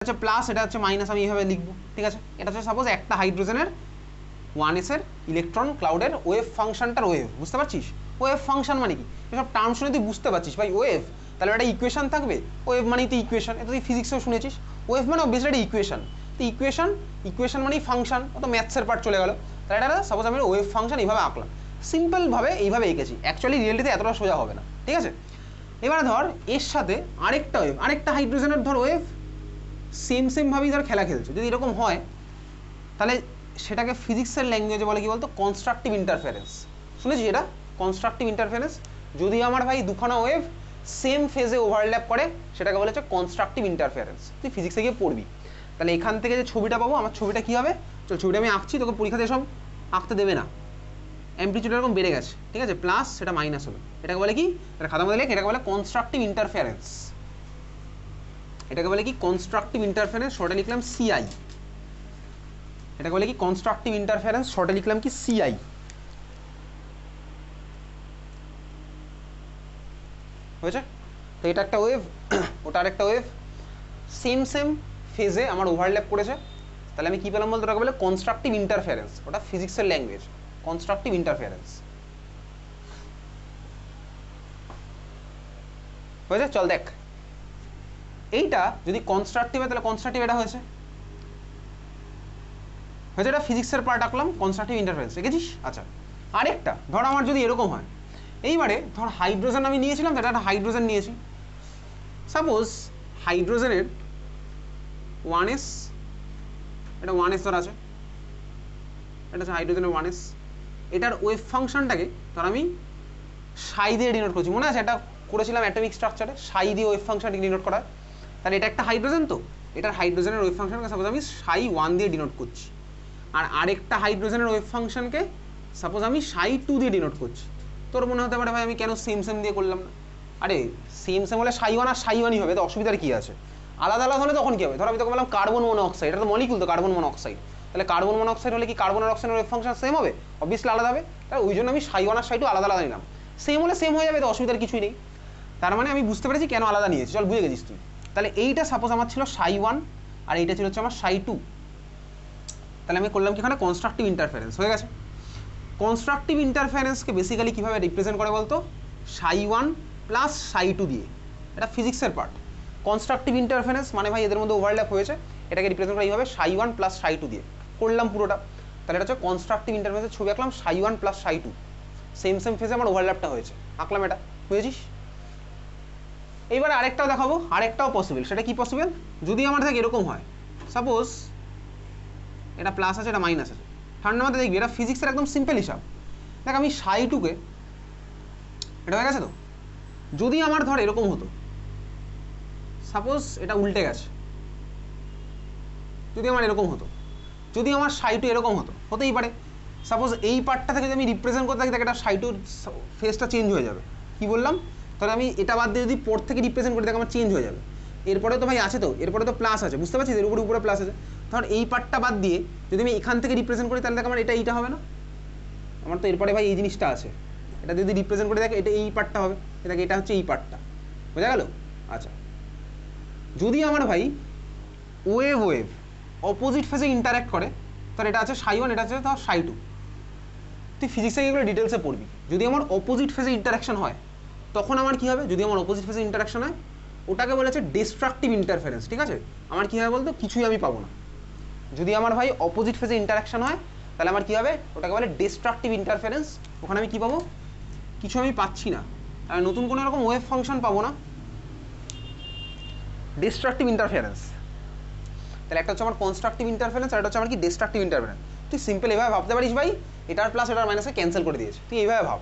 হচ্ছে প্লাস, এটা হচ্ছে মাইনাস, আমি এইভাবে লিখবো, ঠিক আছে। এটা হচ্ছে সাপোজ একটা হাইড্রোজেনের 1s এর ইলেকট্রন ক্লাউডের ওয়েভ ফাংশনটার ওয়েভ, বুঝতে পারছিস? ওয়েভ ফাংশন মানে কি, এসব টার্ম শুনে তুই বুঝতে পারছিস ভাই। ওয়েভ তাহলে একটা ইকুয়েশন থাকবে, ওয়েভ মানেই তো ইকুয়েশন, এটা তুই ফিজিক্সেও শুনেছিস। ওয়েভ মানে অবভিয়াসলি একটা ইকুয়েশন, তো ইকুয়েশন মানেই ফাংশন, ও তো ম্যাথসের পার্ট চলে গেল। তাহলে এটা সাপোজ আমি ওয়েভ ফাংশন এইভাবে আঁকলাম, সিম্পলভাবে এইভাবে এঁকেছি, অ্যাকচুয়ালি রিয়েলিটিতে এতটা সোজা হবে না, ঠিক আছে। এবারে ধর এর সাথে আরেকটা ওয়েভ, আরেকটা হাইড্রোজেনের ধর ওয়েভ সেমভাবেই ধর খেলা খেলছে, যদি এরকম হয় তাহলে সেটাকে ফিজিক্সের ল্যাঙ্গুয়েজে বলে কি বলতো, কনস্ট্রাকটিভ ইন্টারফারেন্স। শুনেছিস এটা, কনস্ট্রাকটিভ ইন্টারফারেন্স? যদি আমার ভাই দুখানা ওয়েভ সেম ফেজে ওভারল্যাপ করে সেটাকে বলে হচ্ছে কনস্ট্রাকটিভ ইন্টারফারেন্স। তুই ফিজিক্সে গিয়ে পড়বি। তাহলে এখান থেকে যে ছবিটা পাবো, আমার ছবিটা কী হবে, চল ছবিটা আমি আঁকছি, তোকে পরীক্ষাতে এসব আঁকতে দেবে না, অ্যাম্পলিটিউড এরকম বেড়ে গেছে, ঠিক আছে, প্লাস সেটা মাইনাস হলো, এটাকে বলে কি, এটা খাতার মধ্যে লেখ, এটাকে বলে কনস্ট্রাকটিভ ইন্টারফারেন্স। এটাকে বলে কি কনস্ট্রাকটিভ ইন্টারফারেন্স, শর্টে লিখলাম সিআই। এটাকে বলে কি কনস্ট্রাকটিভ ইন্টারফারেন্স, শর্টে লিখলাম কি সিআই। হয়েছে? তো এটা একটা ওয়েভ, ওটা আরেকটা ওয়েভ, সেম ফেজে আমার ওভারল্যাপ করেছে, তাহলে আমি কি পেলাম বলতে, ওটাকে বলে কনস্ট্রাকটিভ ইন্টারফারেন্স, ওটা ফিজিক্সের ল্যাঙ্গুয়েজ, কনস্ট্রাকটিভ ইন্টারফারেন্স। হয়েছে? চল দেখ, এইটা যদি কনস্ট্রাকটিভ হয় তাহলে কনস্ট্রাকটিভ এটা হয়েছে, এটা ফিজিক্সের পার্ট আঁকলাম, কনস্ট্রাকটিভ ইন্টারফারেন্স, দেখেছিস? আচ্ছা, আরেকটা ধর আমার যদি এরকম হয়, এইবারে ধর হাইড্রোজেন আমি নিয়েছিলাম, তো এটা একটা হাইড্রোজেন নিয়েছি, সাপোজ হাইড্রোজেনের 1s, এটা 1s ধর আছে, এটা হচ্ছে হাইড্রোজেনের 1s, এটার ওয়েভ ফাংশনটাকে ধর আমি সাই দিয়ে ডিনোট করছি, মনে আছে এটা করেছিলাম অ্যাটমিক স্ট্রাকচারে, সাই দিয়ে ওয়েভ ফাংশনটাকে ডিনোট করা। তাহলে এটা একটা হাইড্রোজেন, তো এটার হাইড্রোজেনের ওয়েভ ফাংশনকে সাপোজ আমি সাই 1 দিয়ে ডিনোট করছি, আর আরেকটা হাইড্রোজেনের ওয়েভ ফাংশনকে সাপোজ আমি সাই 2 দিয়ে ডিনোট করছি। তোর মনে হতে পারে ভাই আমি কেন সেম দিয়ে করলাম না, আরে সেম হলে সাই 1 আর সাই 1ই হবে, তো অসুবিধার কী আছে? আলাদা আলাদা হলে তখন কী হবে, ধর আমি তোকে বললাম কার্বন মনোক্সাইড, এটা তো মলিকুল, তো কার্বন মনোক্সাইড, তাহলে কার্বন মনোক্সাইড হলে কি কার্বন আর অক্সিজেনের ওয়েভ ফাংশন সেম হবে? অবভিয়াসলি আলাদা হবে, তাই ওই জন্য আমি সাই 1 আর সাই 2 আলাদা আলাদা নিলাম। সেম হলে সেম হয়ে যাবে, তো অসুবিধার কিছুই নেই। তার মানে আমি বুঝতে পেরেছি কেন আলাদা নিয়েছি, চল বুঝে গেছিস তুই। তাহলে এইটা সাপোজ আমার ছিল সাই 1 আর এইটা ছিল হচ্ছে আমার সাই 2, তাহলে আমি করলাম কি এখানে কনস্ট্রাকটিভ ইন্টারফারেন্স হয়ে গেছে। কনস্ট্রাকটিভ ইন্টারফারেন্সকে বেসিক্যালি কীভাবে রিপ্রেজেন্ট করে বলতো, সাই 1 প্লাস সাই 2 দিয়ে, এটা ফিজিক্সের পার্ট। কনস্ট্রাকটিভ ইন্টারফারেন্স মানে ভাই এদের মধ্যে ওভারল্যাপ হয়েছে, এটাকে রিপ্রেজেন্ট করা এইভাবে সাই 1 প্লাস সাই 2 দিয়ে করলাম পুরোটা। তাহলে এটা হচ্ছে কনস্ট্রাকটিভ ইন্টারফারেন্সের ছবি আঁকলাম, সাই 1 প্লাস সাই 2 সেম ফেজে আমার ওভারল্যাপটা হয়েছে, আঁকলাম, এটা বুঝেছিস? এইবার আরেকটাও দেখাবো, আরেকটাও পসিবল। সেটা কি পসিবল, যদি আমার দেখ এরকম হয়, সাপোজ এটা প্লাস আছে, এটা মাইনাস আছে, ঠান্ডা মাথায় দেখবি এটা ফিজিক্সের একদম সিম্পল হিসাব। দেখ আমি সাই 2কে, এটা হয়ে গেছে তো, যদি আমার ধর এরকম হতো, সাপোজ এটা উল্টে গেছে, যদি আমার এরকম হতো, যদি আমার সাই 2 এরকম হতো, হতেই পারে, সাপোজ এই পার্টটা থেকে যদি আমি রিপ্রেজেন্ট করতে থাকি, এটা সাই 2 ফেসটা চেঞ্জ হয়ে যাবে, কি বললাম? তাহলে আমি এটা বাদ দিয়ে যদি পর থেকে রিপ্রেজেন্ট করি, দেখে আমার চেঞ্জ হয়ে যাবে। এরপরে তো ভাই আছে, তো এরপরে তো প্লাস আছে, বুঝতে পারছিস, এর উপরে প্লাস আছে। ধর এই পার্টটা বাদ দিয়ে যদি আমি এখান থেকে রিপ্রেজেন্ট করি, তাহলে দেখ আমার এইটা হবে না, আমার তো এরপরে ভাই এই জিনিসটা আছে, এটা যদি রিপ্রেজেন্ট করে দেখ এটা এই পার্টটা হবে, দেখ এটা হচ্ছে এই পার্টটা, বোঝা গেল? আচ্ছা, যদি আমার ভাই ওয়েভ অপোজিট ফেজে ইন্টারাক্ট করে, তাহলে এটা আছে সাই 1, এটা আছে ধর সাই 2, তুই ফিজিক্সে এগুলো ডিটেলসে পড়বি। যদি আমার অপোজিট ফেজে ইন্টারাকশন হয়, তখন আমার কী হবে, যদি আমার অপোজিট ফেজে ইন্টারাকশন হয়, ওটাকে বলেছে ডিস্ট্রাকটিভ ইন্টারফারেন্স, ঠিক আছে? আমার কী হবে বলতো, কিছুই আমি পাবো না। যদি আমার ভাই অপোজিট ফেজে ইন্টারাকশন হয়, তাহলে আমার কী হবে, ওটাকে বলে ডিস্ট্রাকটিভ ইন্টারফারেন্স, ওখানে আমি কী পাবো, কিছু আমি পাচ্ছি না, আমি নতুন কোনো রকম ওয়েভ ফাংশন পাবো না, ডিস্ট্রাকটিভ ইন্টারফারেন্স। তাহলে একটা হচ্ছে আমার কনস্ট্রাকটিভ ইন্টারফারেন্স, আর একটা হচ্ছে আমার কি ডিস্ট্রাকটিভ ইন্টারফারেন্স। তুই সিম্পল এভাবে ভাবতে পারিস ভাই, এটার প্লাস এটার মাইনাসে ক্যান্সেল করে দিয়েছে, তুই এইভাবে ভাব,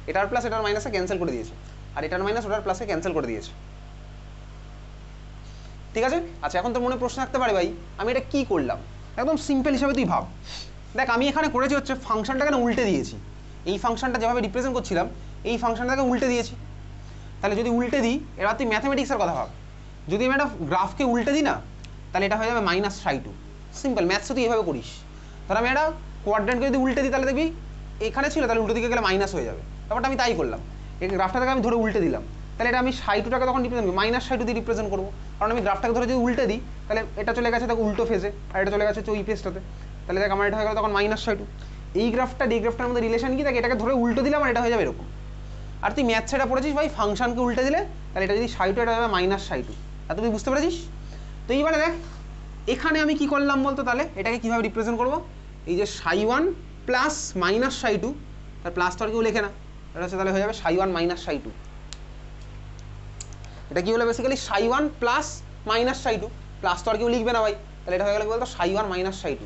এটার প্লাস এটার মাইনাসে ক্যান্সেল করে দিয়েছে, আর এটার মাইনাস ওটার প্লাসে ক্যান্সেল করে দিয়েছে, ঠিক আছে? আচ্ছা, এখন তোর মনে প্রশ্ন থাকতে পারে ভাই আমি এটা কি করলাম, একদম সিম্পল হিসাবে তুই ভাব। দেখ আমি এখানে করেছি হচ্ছে ফাংশনটাকে না উল্টে দিয়েছি, এই ফাংশনটা যেভাবে রিপ্রেজেন্ট করছিলাম এই ফাংশনটাকে উল্টে দিয়েছি। তাহলে যদি উল্টে দিই, এবার তুই ম্যাথমেটিক্সের কথা ভাব, যদি আমি একটা গ্রাফকে উল্টে দিই না, তাহলে এটা হয়ে যাবে মাইনাস সাই 2, সিম্পল ম্যাথসে তুই এভাবে করিস। তাহলে আমি একটা কোয়াড্রেন্টকে যদি উল্টে দিই, তাহলে দেখবি এখানে ছিল, তাহলে উল্টো দিকে গেলে মাইনাস হয়ে যাবে, ব্যাপারটা আমি তাই করলাম, এই গ্রাফটাকে আমি ধরে উল্টে দিলাম, তাহলে এটা আমি সাই2টাকে তখন রিপ্রেজেন্ট করব -সাই2 দিয়ে রিপ্রেজেন্ট করবো, কারণ আমি গ্রাফটাকে ধরে যদি উল্টে দিই তাহলে এটা চলে গেছে দেখো উল্টো ফেজে, আর এটা চলে গেছে ওই পেজটাতে, তাহলে দেখ আমার এটা হয়ে গেল তখন -সাই2। এই গ্রাফটার এই গ্রাফটার মধ্যে রিলেশন কি, দেখ এটাকে ধরে উল্টো দিলাম আর এটা হয়ে যাবে এরকম। আর তুই ম্যাথ সেটা পড়েছিস ভাই, ফাংশনকে উল্টে দিলে তাহলে এটা যদি সাই2 এটা হবে -সাই2, আর তুই বুঝতে পেরেছিস? তো এইবারে দেখ এখানে আমি কি করলাম বলতো, তাহলে এটাকে কীভাবে রিপ্রেজেন্ট করবো, এই যে সাই1 প্লাস -সাই2, তার প্লাস তো আর কেউ লেখে না, এটা হচ্ছে তাহলে হয়ে যাবে সাই1 -সাই2। এটা কি হলো বেসিক্যালি সাই1 প্লাস -সাই2, প্লাস তো আর কেউ লিখবে না ভাই, তাহলে এটা হয়ে গেল কি বলতো সাই1 -সাই2।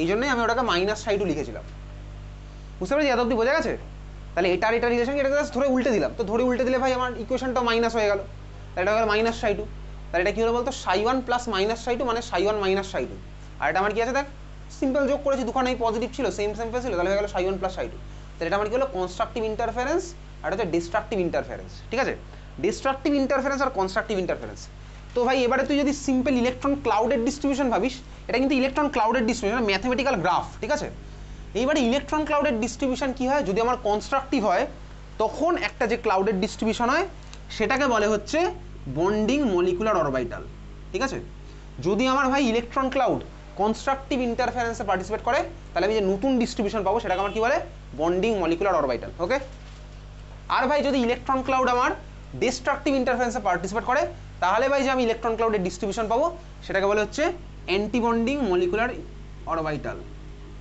এই জন্যই আমি ওটাকে -সাই2 লিখেছিলাম। বুঝতে পেরেছি? এত অব্দি বোঝা গেছে? তাহলে এটার এটা রিলেশন এটাকে জাস্ট ধরে উল্টে দিলাম, তো ধরে উল্টে দিলে ভাই আমার ইকুয়েশনটা মাইনাস হয়ে গেল, তাহলে এটা হয়ে গেল -সাই2। তাহলে এটা কি হলো বলতো সাই1 প্লাস -সাই2 মানে সাই1 -সাই2। আর এটা আমার কি আছে দেখ, সিম্পল যোগ করেছি, দুখানেই পজিটিভ ছিল, সেম ছিল, তাহলে হয়ে গেল সাই1 প্লাস সাই2। তাহলে এটা আমার কি হলো কনস্ট্রাকটিভ ইন্টারফারেন্স, আর এটা হচ্ছে ডিস্ট্রাকটিভ ইন্টারফারেন্স। ঠিক আছে, ডিস্ট্রাকটিভ ইন্টারফারেন্স আর কনস্ট্রাকটিভ ইন্টারফারেন্স। তো ভাই এবারে তুই যদি সিম্পল ইলেকট্রন ক্লাউডের ডিস্ট্রিবিউশন ভাবিস, এটা কিন্তু ইলেকট্রন ক্লাউডের ডিস্ট্রিবিউশন, ম্যাথমেটিক্যাল গ্রাফ। ঠিক আছে, এইবারে ইলেকট্রন ক্লাউডের ডিস্ট্রিবিউশন কি হয়, যদি আমার কনস্ট্রাকটিভ হয় তখন একটা যে ক্লাউডের ডিস্ট্রিবিউশন হয় সেটাকে বলে হচ্ছে বন্ডিং মলিকুলার অরবিটাল। ঠিক আছে, যদি আমার ভাই ইলেকট্রন ক্লাউড কনস্ট্রাকটিভ ইন্টারফারেন্সে পার্টিসিপেট করে তাহলে আমি যে নতুন ডিস্ট্রিবিউশন পাবো সেটাকে আমার কি বলে বন্ডিং মলিকুলার অরবিটাল। ওকে, আর ভাই যদি ইলেকট্রন ক্লাউড আমার ডিস্ট্রাকটিভ ইন্টারফারেন্সে পার্টিসিপেট করে তাহলে ভাই যে আমি ইলেকট্রন ক্লাউডের ডিস্ট্রিবিউশন পাবো সেটাকে বলে হচ্ছে অ্যান্টি বন্ডিং মলিকুলার অরবিটাল।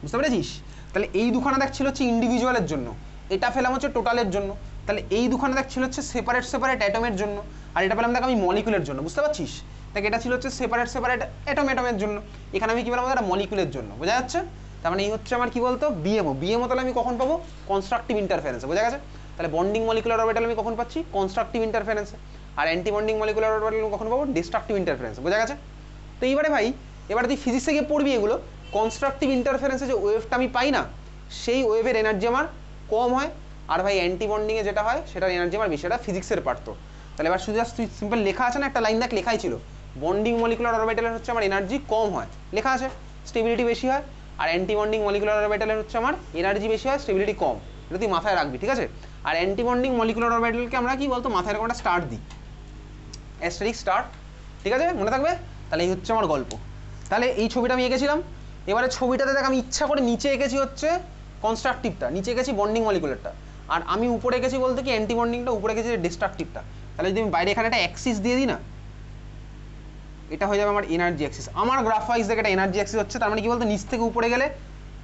বুঝতে পেরেছিস? তাহলে এই দুখানা দেখ ছিল হচ্ছে ইন্ডিভিজুয়ালের জন্য, এটা ফেলাম হচ্ছে টোটালের জন্য, তাহলে এই দুখানা দেখ ছিল হচ্ছে সেপারেট সেপারেট অ্যাটমের জন্য, আর এটা পেলাম দেখ আমি মলিকুলের জন্য। বুঝতে পারছিস? দেখ এটা ছিল হচ্ছে সেপারেট সেপারেট অ্যাটমের জন্য, এখানে আমি কি পেলাম একটা মলিকুলের জন্য। বোঝা যাচ্ছে? তার মানে এই হচ্ছে আমার কি বলতো বিএমও। বিএমও তাহলে আমি কখন পাবো? কনস্ট্রাকটিভ ইন্টারফারেন্সে। বোঝা গেছে? তাহলে বন্ডিং মলিকুলার অরবিটাল আমি কখন পাচ্ছি? কনস্ট্রাকটিভ ইন্টারফারেন্সে। আর অ্যান্টি বন্ডিং মলিকুলার অরবিটাল আমি কখন পাবো? ডিস্ট্রাকটিভ ইন্টারফারেন্সে। বোঝা গেছে? তো এইবারে ভাই এবারে তুই ফিজিক্সে গিয়ে পড়বি এগুলো, কনস্ট্রাকটিভ ইন্টারফারেন্সে যে ওয়েভটা আমি পাই না সেই ওয়েভের এনার্জি আমার কম হয়, আর ভাই অ্যান্টি বন্ডিংয়ে যেটা হয় সেটার এনার্জি আমার বেশি। এটা ফিজিক্সের পার্ট। তো তাহলে এবার শুধু জাস্ট তুই সিম্পল লেখা আছে না, একটা লাইন দেখ লেখাই ছিল বন্ডিং মলিকুলার অরবিটালের হচ্ছে আমার এনার্জি কম হয়, লেখা আছে স্টেবিলিটি বেশি হয়, আর অ্যান্টি বন্ডিং মলিকুলার অরবিটালের হচ্ছে আমার এনার্জি বেশি হয়, স্টেবিলিটি কম। এটা তুই মাথায় রাখবি। ঠিক আছে, আর অ্যান্টি বন্ডিং মলিকুলার অরবিটালকে আমরা কি বলতো মাথায় এরকম একটা স্টার দিই, অ্যাস্টেরিক স্টার। ঠিক আছে, মনে থাকবে? তাহলে এই হচ্ছে আমার গল্প। তাহলে এই ছবিটা আমি এঁকেছিলাম, এবারে ছবিটাতে দেখ আমি ইচ্ছা করে নিচে এঁকেছি হচ্ছে কনস্ট্রাকটিভটা, নিচে এঁকেছি বন্ডিং মলিকুলারটা, আর আমি উপরে এঁকেছি বলতে কি অ্যান্টি বন্ডিংটা, উপরে এঁকেছি ডিস্ট্রাকটিভটা। তাহলে যদি আমি বাইরে এখানে একটা অ্যাক্সিস দিয়ে দিই না, এটা হয়ে যাবে আমার এনার্জি অ্যাক্সিস। আমার গ্রাফ ওয়াইজ দেখে এটা এনার্জি অ্যাক্সিস হচ্ছে, তার মানে কি বলতো নিচ থেকে উপরে গেলে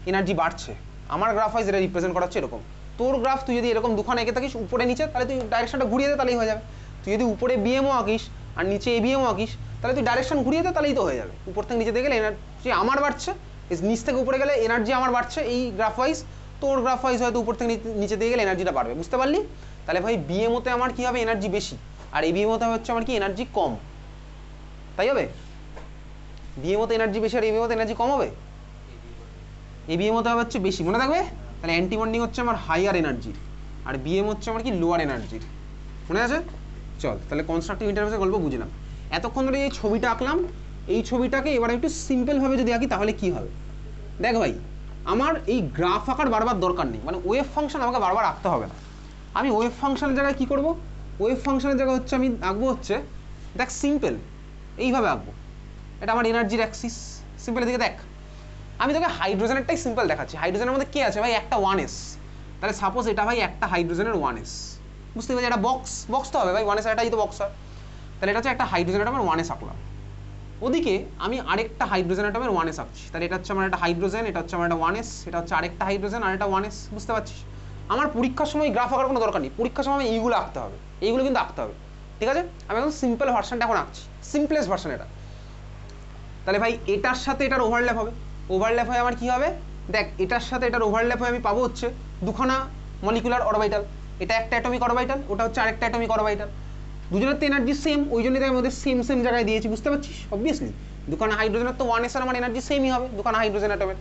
এনার্জি বাড়ছে। আমার গ্রাফ ওয়াইজ এটা রিপ্রেজেন্ট করা হচ্ছে এরকম। তোর গ্রাফ তুই যদি এরকম দুখানে এঁকে থাকিস উপরে নিচে, তাহলে তুই ডাইরেকশনটা ঘুরিয়ে দে তাহলেই হয়ে যাবে। তুই যদি উপরে বিএমও আঁকিস আর নিচে এবিএমও আঁকিস তাহলে তুই ডাইরেকশন ঘুরিয়ে দে তাহলেই তো হয়ে যাবে। উপর থেকে নিচে দিয়ে গেলে এনার্জি আমার বাড়ছে, নিচ থেকে উপরে গেলে এনার্জি আমার বাড়ছে এই গ্রাফ ওয়াইজ। তোর গ্রাফ ওয়াইজ হয়তো উপর থেকে নিচে দিয়ে গেলে এনার্জিটা বাড়বে। বুঝতে পারলি? তাহলে ভাই বিএমওতে আমার কি হবে? এনার্জি বেশি, আর এবিএমওতে হচ্ছে আমার কি এনার্জি কম। তাই হবে? বিএমওতে এনার্জি বেশি আর এবিএমওতে এনার্জি কম হবে। এবিএমওতে হবে হচ্ছে বেশি, মনে থাকবে? তাহলে অ্যান্টি বন্ডিং হচ্ছে আমার হাইয়ার এনার্জির, আর বিএম হচ্ছে আমার কি লোয়ার এনার্জির। মনে আছে? চল তাহলে কনস্ট্রাকটিভ ইন্টারফেসের গল্প বুঝলাম। এতক্ষণ ধরে এই ছবিটা আঁকলাম, এই ছবিটাকে এবার একটু সিম্পলভাবে যদি আঁকি তাহলে কি হবে দেখ ভাই, আমার এই গ্রাফ আঁকার বারবার দরকার নেই, মানে ওয়েভ ফাংশন আমাকে বারবার আঁকতে হবে না। আমি ওয়েভ ফাংশনের জায়গায় কী করবো? ওয়েভ ফাংশনের জায়গায় হচ্ছে আমি আঁকবো হচ্ছে দেখ সিম্পল এইভাবে আঁকবো। এটা আমার এনার্জির অ্যাক্সিস। সিম্পলের দিকে দেখ, আমি তোকে হাইড্রোজেনেরটাই সিম্পল দেখাচ্ছি। হাইড্রোজেনের মধ্যে কে আছে ভাই? একটা 1s। তাহলে সাপোজ এটা ভাই একটা হাইড্রোজেনের 1s। বুঝতে পারছি? এটা বক্স তো হবে ভাই, 1s এটাই তো বক্স হয়। তাহলে এটা হচ্ছে একটা হাইড্রোজেন অ্যাটমের 1s আঁকলাম। ওদিকে আমি আরেকটা হাইড্রোজেন অ্যাটমের 1s আঁকছি। তাহলে এটা হচ্ছে আমার একটা হাইড্রোজেন, এটা হচ্ছে আমার একটা 1s, এটা হচ্ছে আরেকটা হাইড্রোজেন আর এটা 1s। বুঝতে পারছিস? আমার পরীক্ষার সময় গ্রাফ আঁকার কোনো দরকার নেই, পরীক্ষার সময় এইগুলো আঁকতে হবে, এইগুলো কিন্তু আঁকতে হবে। ঠিক আছে, আমি একদম সিম্পল ভার্সনটা এখন আঁকছি, সিম্পলেস্ট ভার্সন এটা। তাহলে ভাই এটার সাথে এটার ওভারল্যাপ হবে, ওভারল্যাপ হয়ে আমার কি হবে দেখ, এটার সাথে এটার ওভারল্যাপ হয়ে আমি পাবো হচ্ছে দুখানা মলিকুলার অরবিটাল। এটা একটা অ্যাটমিক অরবিটাল, ওটা হচ্ছে আরেকটা অ্যাটমিক অরবিটাল। দুজনের তো এনার্জি সেম, ওই জন্যই তাই আমাদের সেম জায়গায় দিয়েছি। বুঝতে পারছিস? অবভিয়াসলি দুখানা হাইড্রোজেনের তো 1s আমার এনার্জি সেমই হবে, দুখানা হাইড্রোজেন অ্যাটমের।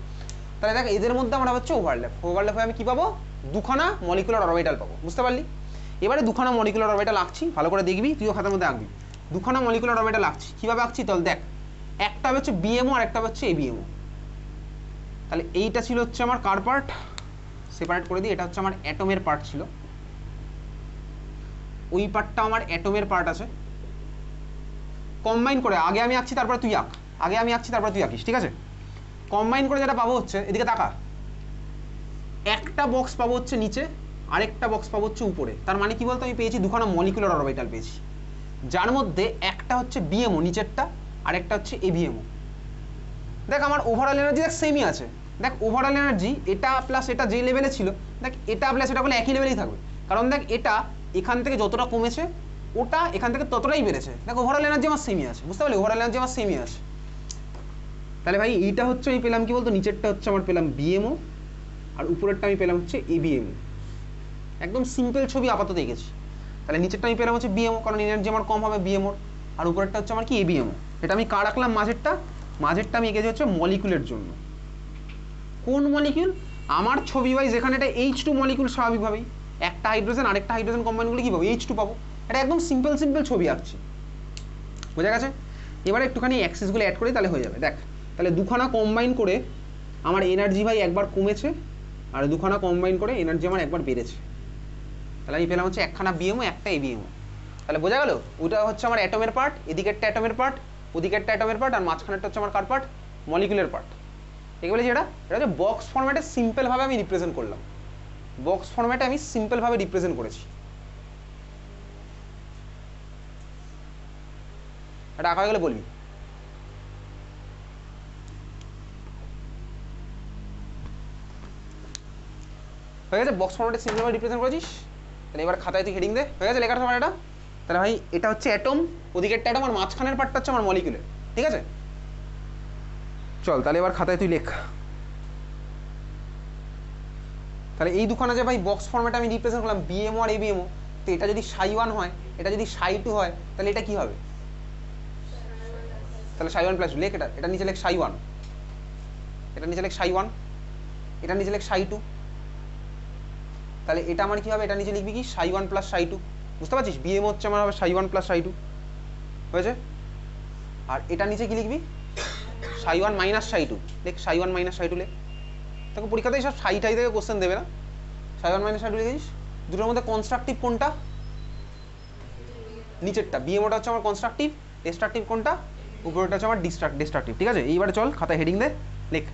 তাহলে দেখ এদের মধ্যে আমরা হচ্ছে ওভারল্যাপ হয়ে আমি কি পাবো? দুখানা মলিকুলার অরবিটাল পাবো। বুঝতে পারলি? এবারে দুখানা মলিকুলার অরবিটাল আঁকছি, ভালো করে দেখবি, তুইও খাতার মধ্যে আঁকবি। দুখানা মলিকুলার অরবিটাল আঁকছি, কীভাবে আঁকছি তাহলে দেখ, একটা হচ্ছে বিএমও আর একটা হচ্ছে এবিএমও। তাহলে এইটা ছিল হচ্ছে আমার কার পার্ট? সেপারেট করে দিই, এটা হচ্ছে আমার অ্যাটমের পার্ট ছিল। ওই পার্টটা আমার অ্যাটমের পার্ট আছে, কম্বাইন করে আগে আমি আঁকছি তারপরে তুই আঁক, আগে আমি আঁকছি তারপরে তুই আঁকিস, ঠিক আছে? কম্বাইন করে যেটা পাবো হচ্ছে, এদিকে তাকা, একটা বক্স পাবো হচ্ছে নিচে, আরেকটা বক্স পাবো হচ্ছে উপরে। তার মানে কি বলতো, আমি পেয়েছি দুখানা মলিকুলার অরবিটাল পেয়েছি, যার মধ্যে একটা হচ্ছে বিএমও নিচেরটা, আরেকটা হচ্ছে এবিএমও। দেখ আমার ওভারঅল এনার্জি দেখ সেমই আছে, দেখ ওভারঅল এনার্জি এটা প্লাস এটা যে লেভেলে ছিল, দেখ এটা প্লাস এটা বলে একই লেভেলেই থাকবে, কারণ দেখ এটা এখান থেকে যতটা কমেছে ওটা এখান থেকে ততটাই বেড়েছে। দেখ ওভারঅল এনার্জি আমার সেমই আছে, বুঝতে পারলি? ওভারঅল এনার্জি আমার সেমই আছে। তাহলে ভাই এইটা হচ্ছে আমি পেলাম কি বলতো, নিচেরটা হচ্ছে আমার পেলাম বিএমও, আর উপরেরটা আমি পেলাম হচ্ছে এবিএমও। একদম সিম্পল ছবি আপাতত এঁকেছি। তাহলে নিচেরটা আমি পেলাম হচ্ছে বিএমও, কারণ এনার্জি আমার কম হবে বিএমওর, আর উপরেরটা হচ্ছে আমার কি এবিএমও। এটা আমি কার রাখলাম মাঝেরটা, মাঝেরটা আমি এঁকেছি হচ্ছে মলিকুলের জন্য। কোন মলিকুল? আমার ছবি ভাই যেখানে এটা H2 মলিকুল, স্বাভাবিকভাবেই একটা হাইড্রোজেন আরেকটা হাইড্রোজেন কম্বাইন করলে কি পাবো? H2 পাবো। এটা একদম সিম্পল ছবি আঁকছি, বোঝা গেছে? এবারে একটুখানি অ্যাক্সিসগুলো অ্যাড করি তাহলে হয়ে যাবে। দেখ তাহলে দুখানা কম্বাইন করে আমার এনার্জি ভাই একবার কমেছে, আর দুখানা কম্বাইন করে এনার্জি আমার একবার বেড়েছে। তাহলে আমি পেলাম হচ্ছে একখানা বিএমও একটা এবিএমও। তাহলে বোঝা গেল? ওটা হচ্ছে আমার অ্যাটমের পার্ট, এদিকেরটা অ্যাটমের পার্ট, ওদিকেরটা অ্যাটমের পার্ট, আর মাঝখানেরটা হচ্ছে আমার কার পার্ট? Molecular part. ঠিক বলেছি? এটা হচ্ছে বক্স ফরম্যাটে সিম্পলভাবে আমি রিপ্রেজেন্ট করলাম, বক্স ফরম্যাটে আমি সিম্পলভাবে রিপ্রেজেন্ট করেছি। এটা আঁকা হয়ে গেলে বলবি। হয়ে গেছে? বক্স ফরম্যাটে সিম্পলভাবে রিপ্রেজেন্ট করেছিস। তাহলে এবার খাতায় তুই হেডিং দে। হয়ে গেছে লেখার সময় এটা? তাহলে ভাই এটা হচ্ছে অ্যাটম, ওদিকেরটা অ্যাটম, আর মাঝখানের পার্টটা হচ্ছে আমার মলিকুলের, ঠিক আছে? চল তাহলে এবার খাতায় তুই লেখ। তাহলে এই দুখানা যে ভাই বক্স ফরম্যাটে আমি রিপ্রেজেন্ট করলাম বিএমও আর এবিএমও, তো এটা যদি ψ1 হয়, এটা যদি ψ2 হয়, তাহলে এটা কি হবে? তাহলে ψ1 প্লাস লেখ, এটা নিচে লেখ ψ1, এটা নিচে লেখ ψ1, এটা নিচে লেখ ψ2। তাহলে এটা আমার কি হবে? এটা নিচে লিখবি কি ψ1 প্লাস ψ2, বুঝতে পারছিস? বিএমও হচ্ছে আমার হবে ψ1 প্লাস ψ2, হয়েছে? আর এটা নিচে কি লিখবি? ψ1 মাইনাস ψ2, লেখ ψ1 মাইনাস ψ2 লেখ। দেখো পরীক্ষাতে সব ψ থেকে কোশ্চেন দেবে না, ψ1 মাইনাস ψ2 লিখেছিস। দুটোর মধ্যে কনস্ট্রাকটিভ কোনটা? নিচেরটা, বিএমওটা হচ্ছে আমার কনস্ট্রাকটিভ, ডিস্ট্রাকটিভ কোনটা? উপরেরটা হচ্ছে আমার ডিস্ট্রাকটিভ, ঠিক আছে? এইবারে চল খাতায় হেডিং দে, লেখ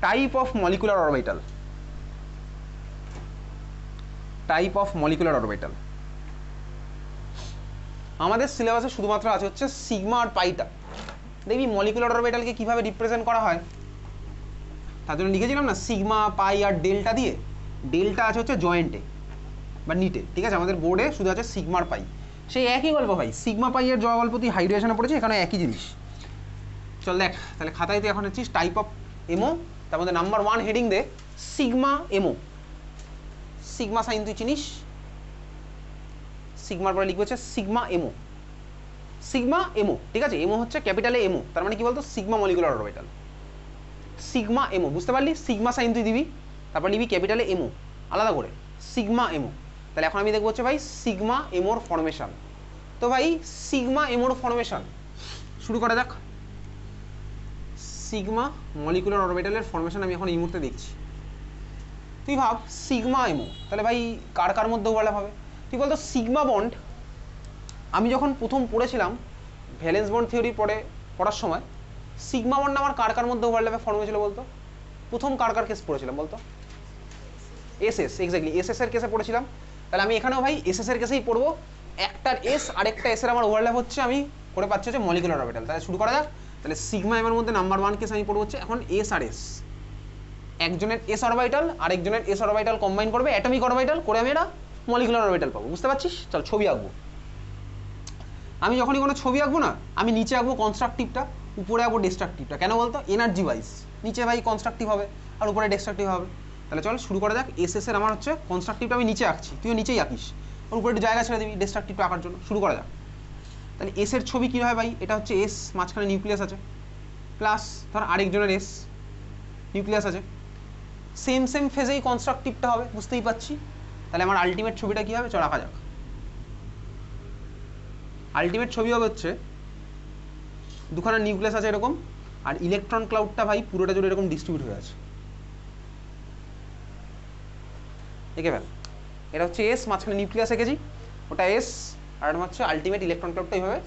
type of molecular orbital. Type of molecular orbital আমাদের সিলেবাসে শুধুমাত্র আছে হচ্ছে সিগমা আর পাইটা। দেখবি মলিকুলার অরবিটালকে কিভাবে রিপ্রেজেন্ট করা হয়, তার জন্য লিখেছিলাম না সিগমা পাই আর ডেল্টা দিয়ে। ডেল্টা আছে হচ্ছে জয়েন্টে বা নিটে, ঠিক আছে? আমাদের বোর্ডে শুধু আছে সিগমার পাই, সেই একই গল্প ভাই। সিগমা পাই এর জয় গল্প তুই হাইড্রেশনে পড়েছিস, এখানে একই জিনিস। চল দেখ তাহলে খাতায় তুই এখন হচ্ছিস টাইপ অফ এমও, তার মধ্যে নাম্বার 1 হেডিং দে সিগমা এমও। সিগমা সাইন তুই চিনিস, সিগমার পরে লিখবে হচ্ছে সিগমা এমও, সিগমা এমও, ঠিক আছে? এমও হচ্ছে ক্যাপিটালে এমও, তার মানে কি বলতো? সিগমা মলিকুলার অরবিটাল, সিগমা এমও, বুঝতে পারলি? সিগমা সাইন তুই দিবি, তারপর নিবি ক্যাপিটালে এমও আলাদা করে, সিগমা এমও। তাহলে এখন আমি দেখবো হচ্ছে ভাই সিগমা এমোর ফরমেশন। তো ভাই সিগমা এমোর ফরমেশন শুরু করা যাক। সিগমা মলিকুলার অরবিটালের ফরমেশন আমি এখন এই মুহূর্তে দেখছি। তুই ভাব সিগমা এমও, তাহলে ভাই কার কার মধ্যে ওভারল্যাপ হবে? তুই বলতো সিগমা বন্ড আমি যখন প্রথম পড়েছিলাম ভ্যালেন্স বন্ড থিওরি পড়ার সময়, সিগমা বন্ড আমার কার কার মধ্যে ওভারল্যাপে ফর্ম হয়েছিল বলতো? প্রথম কার কার কেস পড়েছিলাম বলতো? এসএস, এক্স্যাক্টলি এসএস এর কেসে পড়েছিলাম। তাহলে আমি এখানেও ভাই এসএস এর কেসেই পড়বো। একটার এস আরেকটা এস এর আমার ওভারল্যাপ হচ্ছে, আমি করে পাচ্ছি হচ্ছে মলিকুলার অরবিটাল। তাহলে শুরু করা যাক। তাহলে সিগমা এম এর মধ্যে নাম্বার 1 কেস আমি পড়বো হচ্ছে এখন এস আর এস, একজনের এস অরবিটাল আর একজনের এস অরবিটাল কম্বাইন করবে অ্যাটমিক অরবিটাল করে, আমি এটা মলিকুলার অরবিটাল পাবো, বুঝতে পারছিস? চল ছবি আঁকবো। আমি যখনই কোনো ছবি আঁকবো না, আমি নিচে আঁকবো কনস্ট্রাকটিভটা, উপরে আঁকবো ডিস্ট্রাকটিভটা। কেন বলতো? এনার্জি ওয়াইজ নিচে ভাই কনস্ট্রাকটিভ হবে আর উপরে ডিস্ট্রাকটিভ হবে। তাহলে চল শুরু করা যাক। এস এর আমার হচ্ছে কনস্ট্রাকটিভটা আমি নিচে আঁকছি, তুইও নিচেই আঁকিস, ওর উপরে একটু জায়গা ছেড়ে দিবি ডিস্ট্রাকটিভটা আঁকার জন্য। শুরু করা যাক। তাহলে এস এর ছবি কী হয় ভাই? এটা হচ্ছে এস, মাঝখানে নিউক্লিয়াস আছে, প্লাস ধর আরেকজনের এস, নিউক্লিয়াস আছে, সেম ফেজেই কনস্ট্রাকটিভটা হবে, বুঝতেই পারছি। তাহলে আমার আলটিমেট ছবিটা কী হবে? চল আঁকা যাক। আলটিমেট ছবি হবে হচ্ছে দুখানা নিউক্লিয়াস আছে এরকম, আর ইলেকট্রন ক্লাউডটা ভাই পুরোটা জুড়ে এরকম ডিস্ট্রিবিউট হয়ে আছে। এঁকে ফেল। এটা হচ্ছে এস, মাঝখানে নিউক্লিয়াস এঁকেছি, ওটা এস, আর একটা হচ্ছে আলটিমেট ইলেকট্রন ক্লাউডটা এইভাবে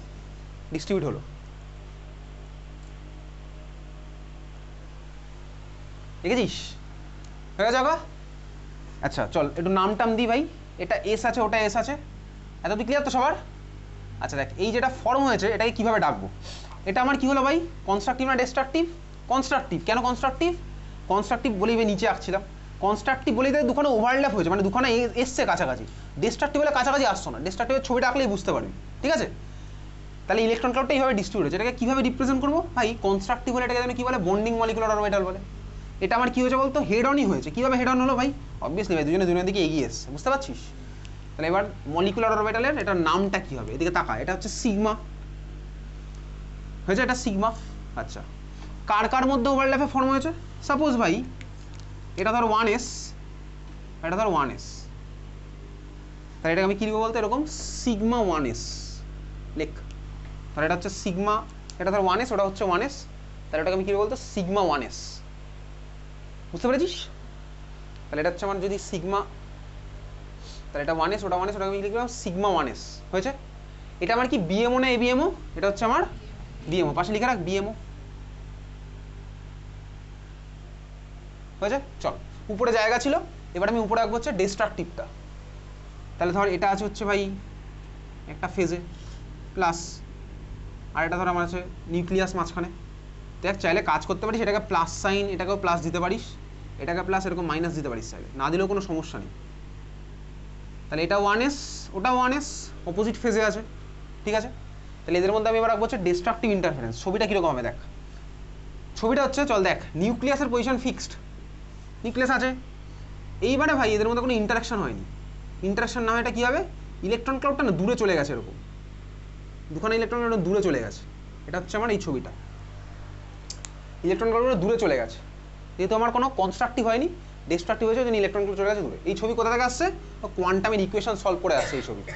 ডিস্ট্রিবিউট হলো। দেখেছিস হয়ে যাবে। আচ্ছা চল একটু নাম টাম দিই ভাই, এটা এস আছে ওটা এস আছে, এত তুই ক্লিয়ার তো সবার? আচ্ছা দেখ এই যেটা ফর্ম হয়েছে এটাকে কীভাবে ডাকবো, এটা আমার কি হলো ভাই কনস্ট্রাকটিভ না ডিস্ট্রাকটিভ? কনস্ট্রাকটিভ। কেন কনস্ট্রাকটিভ? কনস্ট্রাকটিভ বলেই নিচে আঁকছিলাম, কনস্ট্রাকটিভ বলেই দুখানে ওভারল্যাপ হয়েছে, মানে দুখানে এসছে কাছাকাছি। ডিস্ট্রাকটিভ হলে কাছাকাছি আসছো না, ডিস্ট্রাকটিভের ছবিটা আঁকলেই বুঝতে পারবি, ঠিক আছে? তাহলে ইলেকট্রন ক্লাউডটা এইভাবে ডিস্ট্রিবিউট হয়েছে, এটাকে কীভাবে রিপ্রেজেন্ট করবো ভাই? কনস্ট্রাকটিভ হলে এটাকে কি বলে? বন্ডিং মলিকুলার অরবিটাল বলে। এটা আমার কি হয়েছে বলতো? হেড অনই হয়েছে। কীভাবে হেড অন হলো ভাই? অবভিয়াসলি ভাই দুজনে দুজনের দিকে এগিয়ে এসছে, বুঝতে পারছিস? তাহলে এবার মলিকুলার অরবিটালের এটার নামটা কী হবে? এদিকে তাকা, এটা হচ্ছে সিগমা হয়েছে, এটা সিগমা। আচ্ছা কার কার মধ্যে ওভারল্যাপে ফর্ম হয়েছে? সাপোজ ভাই এটা ধর 1s, এটা ধর 1s, তাহলে এটাকে আমি কী লিখবো বলতে? এরকম সিগমা 1s লেখ। তাহলে এটা হচ্ছে সিগমা, এটা ধর 1s, ওটা হচ্ছে 1s, তাহলে এটাকে আমি কী বলতো? সিগমা 1s, বুঝতে পেরেছিস? তাহলে এটা হচ্ছে আমার যদি সিগমা, তাহলে এটা 1s ওটা 1s, ওটাকে আমি লিখলাম সিগমা 1s হয়েছে। এটা আমার কি বিএমও না এবিএমও? এটা হচ্ছে আমার বিএমও, পাশে লিখে রাখ বিএমও হয়েছে। চল উপরে জায়গা ছিল, এবার আমি উপরে রাখবো হচ্ছে ডিস্ট্রাকটিভটা। তাহলে ধর এটা আছে হচ্ছে ভাই একটা ফেজে প্লাস, আর এটা ধর আমার আছে নিউক্লিয়াস মাঝখানে। দেখ চাইলে কাজ করতে পারিস, এটাকে প্লাস সাইন, এটাকেও প্লাস দিতে পারিস, এটাকে প্লাস এরকম মাইনাস দিতে পারিস, চাইলে না দিলেও কোনো সমস্যা নেই। তাহলে এটা 1s ওটা 1s, অপোজিট ফেজে আছে, ঠিক আছে? তাহলে এদের মধ্যে আমি এবার রাখবো হচ্ছে ডিস্ট্রাকটিভ ইন্টারফারেন্স। ছবিটা কীরকম হবে দেখ, ছবিটা হচ্ছে চল দেখ নিউক্লিয়াসের পজিশন ফিক্সড, নিউক্লিয়াস আছে। এইবারে ভাই এদের মধ্যে কোনো ইন্টারাকশন হয়নি, ইন্টারাকশন না হয় এটা কী হবে? ইলেকট্রন ক্লাউডটা না দূরে চলে গেছে, এরকম দুখানে ইলেকট্রন ক্লাউড দূরে চলে গেছে। এটা হচ্ছে আমার এই ছবিটা, ইলেকট্রন ক্লাউডগুলো দূরে চলে গেছে, যেহেতু আমার কোনো কনস্ট্রাকটিভ হয়নি, ডিস্ট্রাকটিভ হয়েছে, যদি ইলেকট্রন ক্লাউড চলে গেছে দূরে। এই ছবি কোথা থেকে আসছে? কোয়ান্টামের ইকুয়েশন সলভ করে আসছে এই ছবিটা।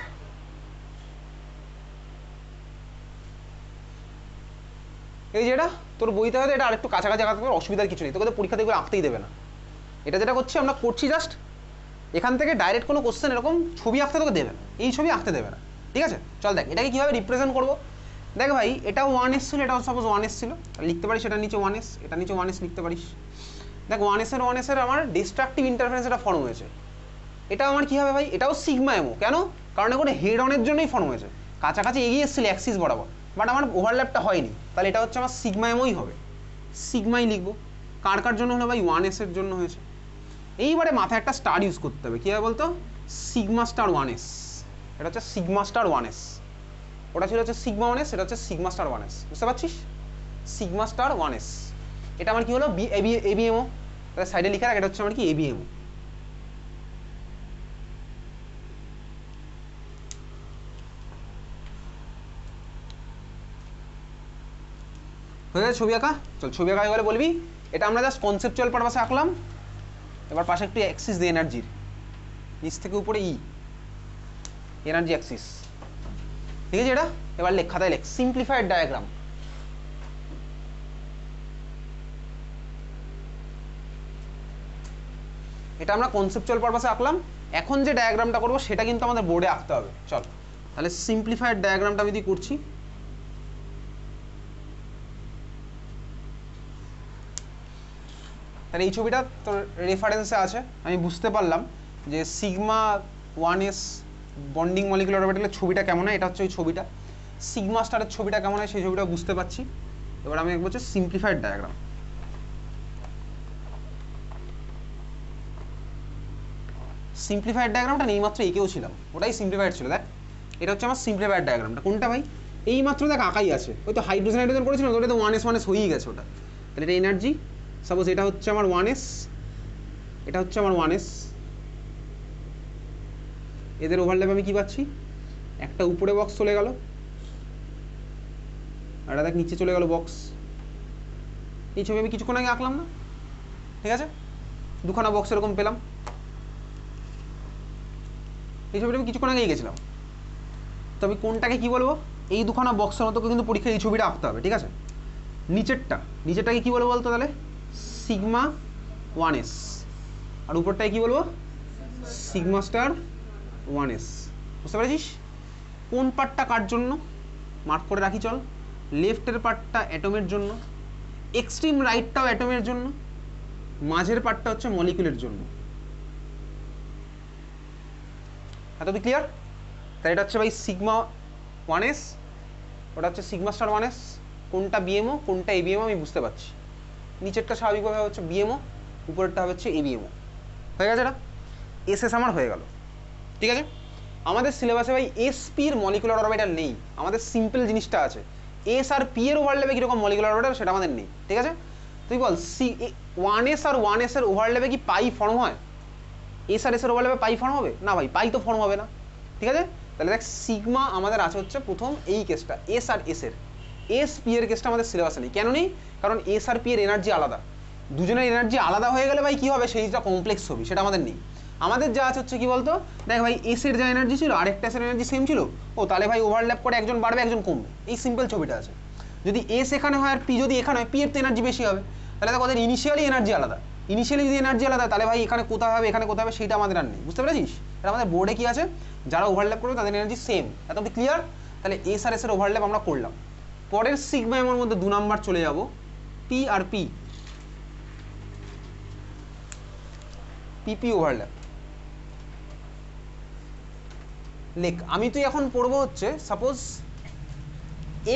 এই যে এটা তোর বইতে হয়তো এটা আরেকটু কাছাকাছি আঁকাতে পারে, অসুবিধার কিছু নেই, তোকে তো পরীক্ষাতে এগুলো আঁকতেই দেবে না। এটা যেটা করছি আমরা করছি জাস্ট এখান থেকে ডাইরেক্ট কোনো কোশ্চেন এরকম ছবি আঁকতে তোকে দেবে না, এই ছবি আঁকতে দেবে না, ঠিক আছে? চল দেখ এটাকে কীভাবে রিপ্রেজেন্ট করবো। দেখ ভাই এটাও 1s ছিল, এটাও সাপোজ 1s ছিল, লিখতে পারিস এটা নিচে 1s, এটা নিচে 1s লিখতে পারিস। দেখ 1s এর আমার ডিস্ট্রাকটিভ ইন্টারফারেন্স এটা ফর্ম হয়েছে। এটা আমার কী হবে ভাই? এটাও সিগমা এমও। কেন? কারণ এখন হেড অনের জন্যই ফর্ম হয়েছে, কাছাকাছি এগিয়ে এসেছিল অ্যাক্সিস বরাবর, বাট আমার ওভারল্যাপটা হয়নি, তাহলে এটা হচ্ছে আমার সিগমা এমওই হবে, সিগমাই লিখবো। কার কার জন্য হলো ভাই? 1s এর জন্য হয়েছে। এইবারে মাথায় একটা স্টার ইউজ করতে হবে, কী হবে বলতো? সিগমা স্টার 1s, এটা হচ্ছে সিগমা স্টার 1s, ওটা ছিল হচ্ছে সিগমা 1s, এটা হচ্ছে সিগমা স্টার 1s, বুঝতে পারছিস? সিগমা স্টার 1s, এটা আমার কি হলো? এবিএমও, তাহলে সাইডে লিখে রাখ, এটা হচ্ছে আমার কি এবিএমও। হয়ে গেছে ছবি আঁকা? চল ছবি আঁকা হয়ে গেলে বলবি এটা আমরা জাস্ট কনসেপচুয়াল পারপাসে আঁকলাম। এবার পাশে একটু অ্যাক্সিস দিয়ে এনার্জির, নিচ থেকে উপরে এনার্জি অ্যাক্সিস, ঠিক আছে? এটা এবার লেখ, খাতায় লেখ সিম্পলিফাইড ডায়াগ্রাম। এটা আমরা কনসেপচুয়াল পারপাসে আঁকলাম, এখন যে ডায়াগ্রামটা করবো সেটা কিন্তু আমাদের বোর্ডে আঁকতে হবে। চল তাহলে সিম্পলিফাইড ডায়াগ্রামটা আমি দিয়ে করছি। তাহলে এই ছবিটা তোর রেফারেন্সে আছে, আমি বুঝতে পারলাম যে সিগমা 1s বন্ডিং মলিকুলার অরবিটালের ছবিটা কেমন হয়, এটা হচ্ছে ওই ছবিটা। সিগমা স্টারের ছবিটা কেমন হয় সেই ছবিটা বুঝতে পারছি। এবার আমি বলছি সিম্পলিফাইড ডায়াগ্রাম। সিম্পলিফাইড ডায়াগ্রামটা এইমাত্র এঁকেও ছিলাম, ওটাই সিম্পলিফাইড ছিল। দেখ এটা হচ্ছে আমার সিম্পলিফাইড ডায়াগ্রামটা, কোনটা ভাই? এইমাত্র দেখ আঁকাই আছে, ওই তো হাইড্রোজেন হাইড্রোজেন করেছিলাম, ওটা তো 1s হয়েই গেছে ওটা। তাহলে এটা এনার্জি, সাপোজ এটা হচ্ছে আমার 1s, এটা হচ্ছে আমার 1s, এদের ওভারল্যাপ আমি কি পাচ্ছি? একটা উপরে বক্স চলে গেল, আর এটা দেখ নিচে চলে গেল বক্স। এই ছবি আমি কিছুক্ষণ আগে আঁকলাম না, ঠিক আছে? দুখানা বক্স এরকম পেলাম, এই ছবিটা আমি কিছুক্ষণ আগেই গেছিলাম। তো আমি কোনটাকে কি বলবো? এই দুখানা বক্সের মতো কিন্তু পরীক্ষায় এই ছবিটা আঁকতে হবে, ঠিক আছে? নিচেরটাকে কি বলবো বলতো? তাহলে সিগমা 1s, আর উপরটাকে কি বলবো? সিগমা স্টার 1s, বুঝতে পেরেছিস? কোন পার্টটা কার জন্য মার্ক করে রাখি চল, লেফটের পার্টটা অ্যাটমের জন্য, এক্সট্রিম রাইটটাও অ্যাটমের জন্য, মাঝের পার্টটা হচ্ছে মলিকুলের জন্য। এতদিন ক্লিয়ার? তাই এটা হচ্ছে ভাই সিগমা 1s, ওটা হচ্ছে সিগমা স্টার 1s, কোনটা বিএমও কোনটা এবিএমও আমি বুঝতে পারছি। নিচেরটা স্বাভাবিকভাবে হচ্ছে বিএমও, উপরেরটা হচ্ছে এবিএমও। হয়ে গেছে এটা, এসএস আমার হয়ে গেল। ঠিক আছে, আমাদের সিলেবাসে ভাই এসপির মলিকুলার অরবিটাল নেই, আমাদের সিম্পল জিনিসটা আছে। এস আর পি এর ওভারল্যাপে কীরকম মলিকুলার অরবিটাল সেটা আমাদের নেই। ঠিক আছে, তুই বল সি 1s আর 1s এর ওভারল্যাপে কি পাই ফর্ম হয়? এস আর এস এর ওভারল্যাপে পাই ফর্ম হবে না ভাই, পাই তো ফর্ম হবে না। ঠিক আছে, তাহলে দেখ সিগমা আমাদের আছে হচ্ছে প্রথম এই কেসটা, এস আর এস এর। এস পি এর কেসটা আমাদের সিলেবাসে নেই, কেন নেই? কারণ এস আর পি এর এনার্জি আলাদা, দুজনের এনার্জি আলাদা হয়ে গেলে ভাই কী হবে, সেইটা কমপ্লেক্স হবে, সেটা আমাদের নেই। আমাদের যা আছে হচ্ছে কি বলতো, দেখ ভাই এস এর যা এনার্জি ছিল আরেকটা এস এর এনার্জি সেম ছিল, ও তাহলে ভাই ওভারল্যাপ করে একজন বাড়বে একজন কমবে, এই সিম্পল ছবিটা আছে। যদি এস এখানে হয় আর পি যদি এখানে হয়, পি এর তো এনার্জি বেশি হবে, তাহলে দেখ ওদের ইনিশিয়ালি এনার্জি আলাদা, ইনিশিয়ালি যদি এনার্জি আলাদা তাহলে ভাই এখানে কোথায় হবে এখানে কোথায় হবে সেইটা আমাদের আর নেই, বুঝতে পেরেছিস? এটা আমাদের বোর্ডে কি আছে, যারা ওভারল্যাপ করবে তাদের এনার্জি সেম। এত ক্লিয়ার? তাহলে এস আর এস এর ওভারল্যাপ আমরা করলাম। পরের সিগমা এমন মধ্যে 2 নাম্বার চলে যাব, পি আর পি, পিপি ওভারল্যাপ। লেখ আমি তুই এখন পড়বো হচ্ছে সাপোজ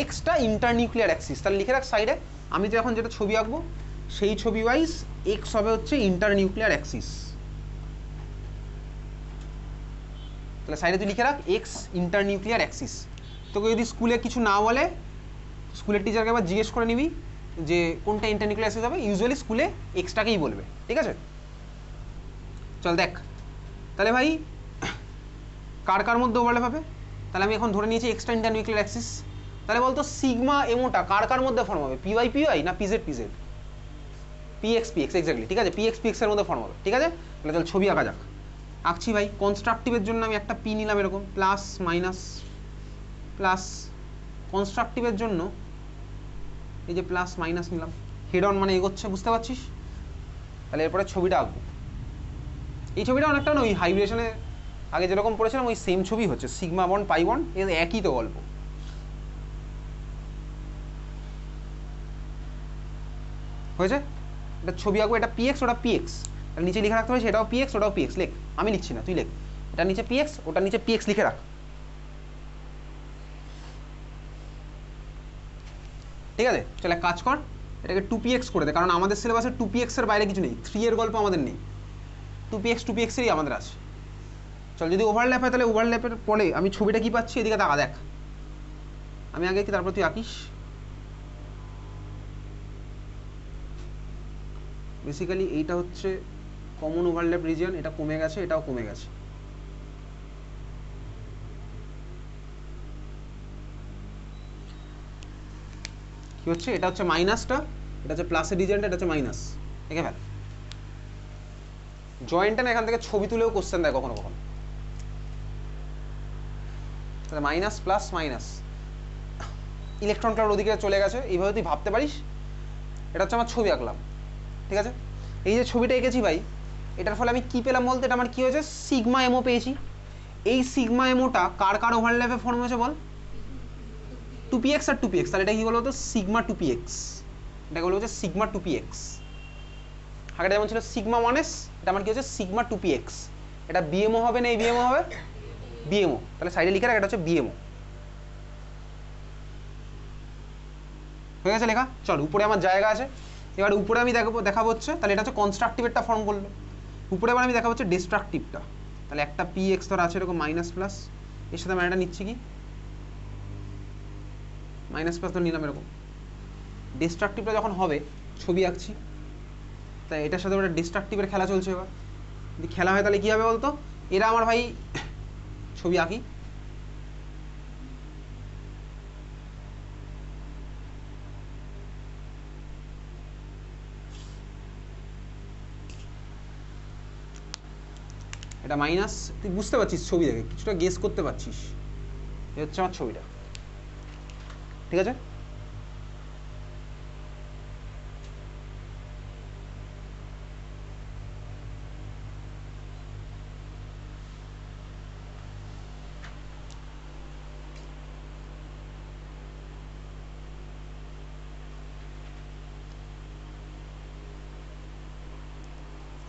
এক্সটা ইন্টারনিউক্লিয়ার অ্যাক্সিস, তাহলে লিখে রাখ সাইডে। আমি তো এখন যেটা ছবি আঁকবো সেই ছবি ওয়াইজ এক্স হবে হচ্ছে ইন্টারনিউক্লিয়ার অ্যাক্সিস, তাহলে সাইডে তুই লিখে রাখ এক্স ইন্টারনিউক্লিয়ার অ্যাক্সিস। তোকে যদি স্কুলে কিছু না বলে, স্কুলের টিচারকে আবার জিজ্ঞেস করে নিবি যে কোনটা ইন্টারনিউক্লিয়ার অ্যাক্সিস হবে, ইউজুয়ালি স্কুলে এক্সটাকেই বলবে। ঠিক আছে, চল দেখ তাহলে ভাই কার কার মধ্যে ওভারল্যাপ হবে। তাহলে আমি এখন ধরে নিয়েছি এক্সট্রা ইন্টারনিউক্লিয়ার অ্যাক্সিস, তাহলে বলতো সিগমা এমোটা কার কার মধ্যে ফর্ম হবে, পিওয়াই পিওয়াই না PZ PZ, PX PX exactly. ঠিক আছে, পিএক্স পিএক্স এর মধ্যে ফর্ম হবে। ঠিক আছে, তাহলে চল ছবি আঁকা যাক। আঁকছি ভাই, কনস্ট্রাকটিভের জন্য আমি একটা পি নিলাম এরকম প্লাস মাইনাস প্লাস, কনস্ট্রাকটিভের জন্য এই যে প্লাস মাইনাস নিলাম, হেড অন মানে এগোচ্ছে, বুঝতে পারছিস? তাহলে এরপরে ছবিটা আঁকবো। এই ছবিটা অনেকটা না ওই হাইব্রিডেশনে আগে যেরকম পড়েছিলাম ওই সেম ছবি হচ্ছে, সিগমা বন্ড পাই বন্ড, এর একই তো গল্প। হয়েছে, এটা ছবি আঁকবো, এটা পিএক্স ওটা পিএক্স, তাহলে নিচে লিখে রাখতে হবে সেটাও পিএক্স ওটাও পিএক্স। লেখ, আমি লিখছি না তুই লেখ, এটা নিচে পিএক্স ওটার নিচে পিএক্স লিখে রাখ। ঠিক আছে, চলে কাজ কর, এটাকে 2px করে দে, কারণ আমাদের সিলেবাসে 2px এর বাইরে কিছু নেই, 3 এর গল্প আমাদের নেই, 2px এরই আমাদের আছে। চল যদি ওভারল্যাপ হয় তাহলে ওভারল্যাপের পরে আমি ছবিটা কি পাচ্ছি এদিকে তাকা দেখ, আমি আগে কি তারপর তুই আঁকিস। বেসিক্যালি এইটা হচ্ছে কমন ওভারল্যাপ রিজিয়ন, এটা কমে গেছে এটাও কমে গেছে। কি হচ্ছে, এটা হচ্ছে মাইনাসটা, এটা হচ্ছে প্লাসের রিজিয়নটা, এটা হচ্ছে মাইনাস, এঁকে ফেল। জয়েন্টটা না এখান থেকে ছবি তুলেও কোশ্চেন দেয় কখনো কখনো, তাহলে minus plus minus, electron cloud ওদিকে চলে গেছে, এইভাবে তুই ভাবতে পারিস। এটা হচ্ছে আমার ছবি আঁকলাম। ঠিক আছে, এই যে ছবিটা এঁকেছি ভাই, এটার ফলে আমি কি পেলাম বলতে, এটা আমার কি হয়েছে, সিগমা এমও পেয়েছি। এই সিগমা এমওটা কার কার ওভারল্যাপে ফর্ম হয়েছে বল, 2px আর 2px, তাহলে এটা কি বলবো তো সিগমা 2px, এটাকে বলবো হচ্ছে সিগমা 2px। আগেটা যেমন ছিল সিগমা 1s, এটা আমার কি হচ্ছে সিগমা 2px। এটা বিএমও হবে না এবিএমও হবে, বিএমও, তাহলে সাইডে লিখে রাখ এটা হচ্ছে বিএমও। হয়ে গেছে লেখা, চল উপরে আমার জায়গা আছে, এবার উপরে আমি দেখাবো হচ্ছে, তাহলে এটা হচ্ছে কনস্ট্রাকটিভেরটা ফর্ম করলো, উপরে এবার আমি দেখাবো হচ্ছে ডিস্ট্রাকটিভটা। তাহলে একটা পিএক্স ধর আছে এরকম মাইনাস প্লাস, এর সাথে আমি এটা নিচ্ছি কি মাইনাস প্লাস ধর নিলাম এরকম। ডিস্ট্রাকটিভটা যখন হবে ছবি আঁকছি, তাই এটার সাথে ওটা ডিস্ট্রাকটিভের খেলা চলছে। এবার যদি খেলা হয় তাহলে কী হবে বলতো, এরা আমার ভাই ছবি আঁকি, এটা মাইনাস, তুই বুঝতে পারছিস ছবি দেখে কিছুটা গেস করতে পারছিস, এ হচ্ছে আমার ছবিটা। ঠিক আছে,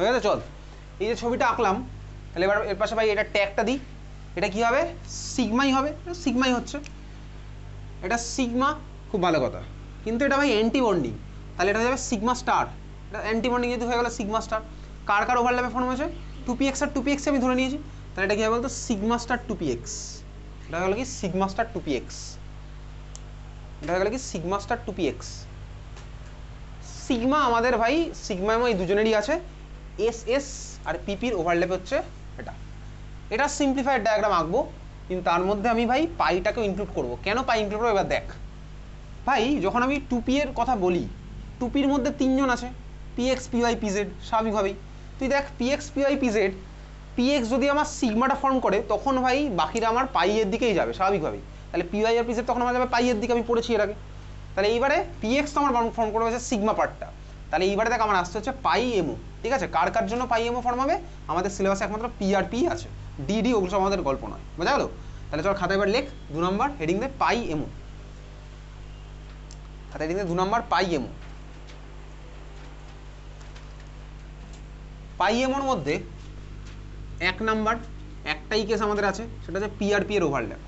হয়ে গেছে। চল এই যে ছবিটা আঁকলাম, তাহলে এবার এর পাশে ভাই এটা ট্যাগটা দিই, এটা কি হবে সিগমাই হবে, সিগমাই হচ্ছে, এটা সিগমা, খুব ভালো কথা। কিন্তু এটা ভাই অ্যান্টি বন্ডিং, তাহলে এটা হয়ে যাবে সিগমা স্টার, এটা অ্যান্টি বন্ডিং যেহেতু হয়ে গেল সিগমা স্টার। কার কার ওভারল্যাপে ফর্ম হয়েছে, 2px আর 2px আমি ধরে নিয়েছি, তাহলে এটা কি হবে বলতো সিগমা স্টার 2px, এটা হয়ে গেল কি সিগমা স্টার 2px, এটা হয়ে গেল কি সিগমা স্টার 2px। সিগমা আমাদের ভাই সিগমা এবং এই দুজনেরই আছে, এস এস আর পিপির ওভারল্যাপ হচ্ছে এটা। এটা সিম্পলিফাইড ডায়াগ্রাম আঁকবো, কিন্তু তার মধ্যে আমি ভাই পাইটাকেও ইনক্লুড করবো। কেন পাই ইনক্লুড করবো এবার দেখ ভাই, যখন আমি 2p এর কথা বলি, 2pর মধ্যে তিনজন আছে, px py pz, স্বাভাবিকভাবেই তুই দেখ px py pz, px যদি আমার সিগমাটা ফর্ম করে তখন ভাই বাকিরা আমার পাই এর দিকেই যাবে স্বাভাবিকভাবেই, তাহলে py আর pz তখন আমার যাবে পাই এর দিকে, আমি পড়েছি এর আগে। তাহলে এইবারে px তো আমার ফর্ম করে হচ্ছে সিগমা পার্টটা, তাহলে এইবারে দেখ আমার আসতে হচ্ছে পাই এমও, ঠিক আছে। কার কার জন্য পাই এমও ফর্ম হবে, আমাদের সিলেবাসে একমাত্র পি আর পি আছে, ডিডি ওগুলো সব আমাদের গল্প নয়, বোঝা গেল। তাহলে চল খাতায় এবার লেখ 2 নম্বর হেডিং দে পাই এমও, খাতায় হেডিং দে 2 নম্বর পাই এমও। পাই এমোর মধ্যে 1 নাম্বার একটাই কেস আমাদের আছে, সেটা হচ্ছে পি আর পি এর ওভারল্যাপ।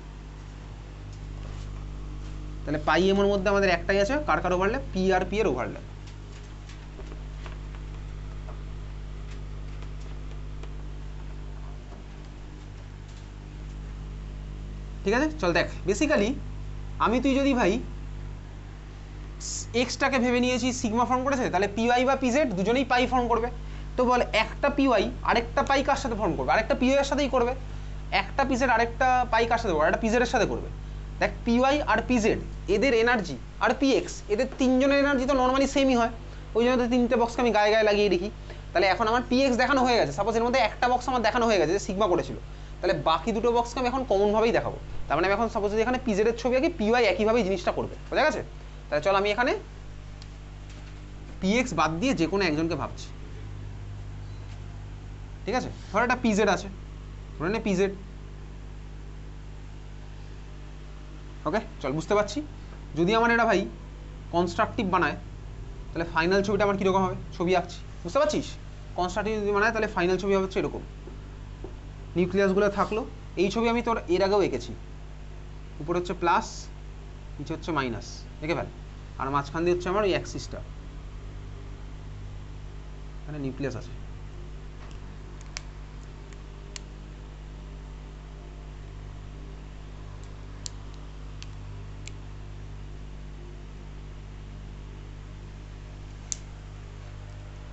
তাহলে পাই এমোর মধ্যে আমাদের একটাই আছে, কার কার ওভারল্যাপ, পি আর পি এর ওভারল্যাপ। ঠিক আছে, চল দেখ বেসিক্যালি আমি তুই যদি ভাই এক্সটাকে ভেবে নিয়েছি সিগমা ফর্ম করেছে, তাহলে পিওয়াই বা পিজেড দুজনেই পাই ফর্ম করবে। তো বল একটা পিওয়াই আরেকটা পাই কার সাথে ফর্ম করবে, আরেকটা পিওয়াই এর সাথেই করবে। একটা পিজেড আরেকটা পাই কার সাথে করবে, একটা পিজেড এর সাথে করবে। দেখ পিওয়াই আর পিজেড এদের এনার্জি আর পিএক্স এদের তিনজনের এনার্জি তো নর্মালি সেমই হয়, ওই জন্য তো তিনটে বক্সকে আমি গায়ে গায়ে লাগিয়ে রেখি। তাহলে এখন আমার পিএক্স দেখানো হয়ে গেছে, সাপোজ এর মধ্যে একটা বক্স আমার দেখানো হয়ে গেছে যে সিগমা করেছিল, তাহলে বাকি দুটো বক্সকে আমি এখন কমনভাবেই দেখাবো। তার মানে আমি এখন সাপোজ যদি এখানে পিজেড এর ছবি আঁকি, পিওয়াই একইভাবেই জিনিসটা করবে, বোঝা গেছে। তাহলে চল আমি এখানে পিএক্স বাদ দিয়ে যে কোনো একজনকে ভাবছি, ঠিক আছে। ধর একটা পিজেড আছে, ধরে নে পিজেড, ওকে চল বুঝতে পারছি। যদি আমার এটা ভাই কনস্ট্রাকটিভ বানায়, তাহলে ফাইনাল ছবিটা আমার কীরকম হবে, ছবি আঁকছি বুঝতে পারছিস। কনস্ট্রাকটিভ যদি বানায় তাহলে ফাইনাল ছবি হচ্ছে এরকম, নিউক্লিয়াসগুলো থাকলো। এই ছবি আমি তোর এর আগেও এঁকেছি, উপরে হচ্ছে প্লাস, নিচে হচ্ছে মাইনাস, এঁকে ফেল। আর মাঝখান দিয়ে হচ্ছে আমার ওই অ্যাক্সিসটা, এখানে নিউক্লিয়াস আছে।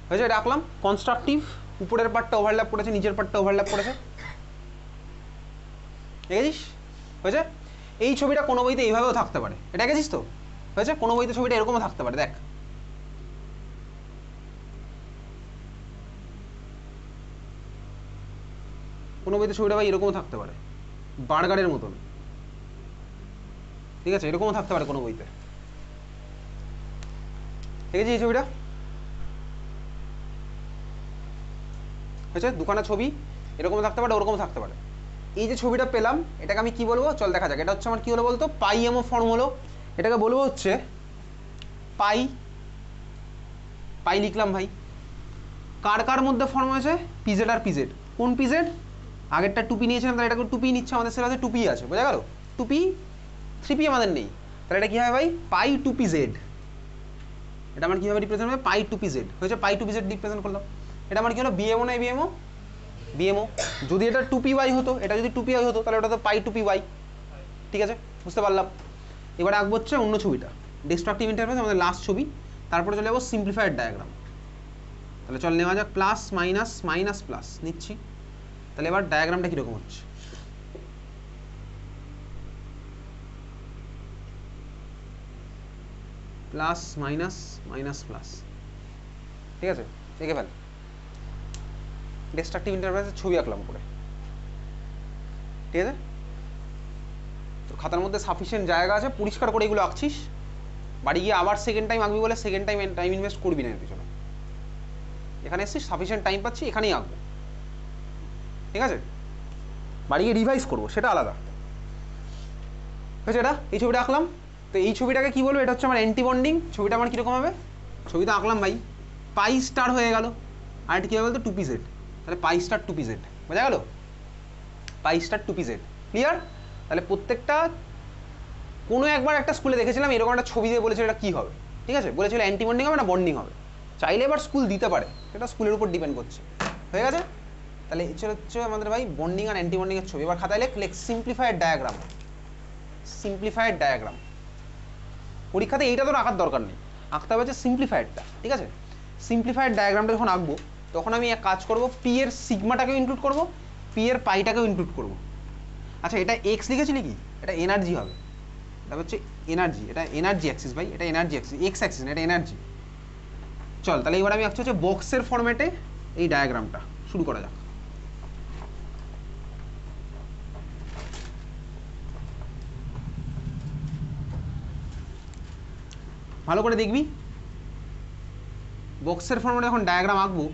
হয়েছে, এটা আঁকলাম কনস্ট্রাকটিভ, উপরের পার্টটা ওভারল্যাপ করেছে, নিচের পার্টটা ওভারল্যাপ করেছে, দেখেছিস হয়েছে। এই ছবিটা কোনো বইতে এইভাবেও থাকতে পারে, এটা দেখেছিস তো হয়েছে। কোনো বইতে ছবিটা এরকমও থাকতে পারে, দেখ কোনো বইতে ছবিটা ভাই এরকমও থাকতে পারে, বার্গারের মতন, ঠিক আছে, এরকমও থাকতে পারে কোনো বইতে, দেখেছিস এই ছবিটা হয়েছে। দুখানা ছবি এরকমও থাকতে পারে, ওরকমও থাকতে পারে। এই যে ছবিটা পেলাম, এটাকে আমি কি বলবো চল দেখা যাক। এটা হচ্ছে আমার কি হলো বলতো, পাই এমও ফর্ম হলো। এটাকে বলবো হচ্ছে পাই, পাই লিখলাম ভাই। কার কার মধ্যে ফর্ম হয়েছে, পিজেড আর পিজেড। কোন পিজেড, আগেরটা টুপি নিয়েছিলাম, তাহলে এটাকে টুপি নিচ্ছে, আমাদের সেটা টুপি আছে, বোঝা গেল। টুপি, 3p আমাদের নেই, তাহলে এটা কি হবে ভাই, পাই টু পিজেড। এটা আমার কীভাবে রিপ্রেজেন্ট হবে, পাই টু পিজেড হয়েছে, পাই টু পিজেড রিপ্রেজেন্ট করলাম। এটা আমার কি হলো, বিএমও না বিএমও, বিএমও। যদি এটা 2py হতো, এটা যদি 2py হতো, তাহলে ওটা তো পাই 2py, ঠিক আছে বুঝতে পারলাম। এবারে আঁকবো হচ্ছে অন্য ছবিটা, ডিস্ট্রাকটিভ ইন্টারফেস আমাদের লাস্ট ছবি, তারপরে চলে যাবো সিম্পলিফাইড ডায়াগ্রাম। তাহলে চল নেওয়া যাক প্লাস মাইনাস মাইনাস প্লাস নিচ্ছি। তাহলে এবার ডায়াগ্রামটা কীরকম হচ্ছে, প্লাস মাইনাস মাইনাস প্লাস, ঠিক আছে এঁকে ফেল। ডিস্ট্রাকটিভ ইন্টারফেসের ছবি আঁকলাম করে, ঠিক আছে। তো খাতার মধ্যে সাফিসিয়েন্ট জায়গা আছে, পরিষ্কার করে এগুলো আঁকছিস। বাড়ি গিয়ে আবার সেকেন্ড টাইম আঁকবি বলে সেকেন্ড টাইম ইনভেস্ট করবি না এর পিছনে। এখানে এসেছিস, সাফিসিয়েন্ট টাইম পাচ্ছি, এখানেই আঁকবো, ঠিক আছে। বাড়ি গিয়ে রিভাইজ করবো, সেটা আলাদা হয়েছে। এটা এই ছবিটা আঁকলাম, তো এই ছবিটাকে কি বলবো, এটা হচ্ছে আমার অ্যান্টি বন্ডিং। ছবিটা আমার কীরকম হবে, ছবিটা আঁকলাম ভাই, পাই স্টার হয়ে গেল, আর এটা কী হবে বলতো 2pz, তাহলে পাই স্টার 2pz, বোঝা গেল? পাই স্টার 2pz, ক্লিয়ার? তাহলে প্রত্যেকটা কোনো একবার একটা স্কুলে দেখেছিলাম এরকম একটা ছবি দিয়ে বলেছিল এটা কী হবে, ঠিক আছে? বলেছিল অ্যান্টি বন্ডিং হবে না বন্ডিং হবে, চাইলে এবার স্কুল দিতে পারে, সেটা স্কুলের উপর ডিপেন্ড করছে, হয়ে গেছে? তাহলে এটা হচ্ছে আমাদের ভাই বন্ডিং আর অ্যান্টি বন্ডিংয়ের ছবি। এবার খাতায় লেখ সিম্পলিফাইড ডায়াগ্রাম, সিম্পলিফাইড ডায়াগ্রাম। পরীক্ষাতে এইটা তো রাখার দরকার নেই, আঁকতে হবে হচ্ছে সিম্পলিফাইডটা, ঠিক আছে? সিম্পলিফাইড ডায়াগ্রামটা যখন আঁকবো তখন আমি এক কাজ করব, পি এর সিগমাটাকেও ইনক্লুড করব, পি এর পাইটাকেও ইনক্লুড করব। আচ্ছা এটা এক্স লিখেছিলি কি? এটা এনার্জি হবে, এটা হচ্ছে এনার্জি, এটা এনার্জি অ্যাক্সিস ভাই, এটা এনার্জি অ্যাক্সিস, এক্স অ্যাক্সিস না, এটা এনার্জি। চল তাহলে এবার আমি আঁকছি হচ্ছে বক্সের ফরম্যাটে এই ডায়াগ্রামটা, শুরু করা যাক। ভালো করে দেখবি, বক্সের ফরম্যাটে যখন ডায়াগ্রাম আঁকবো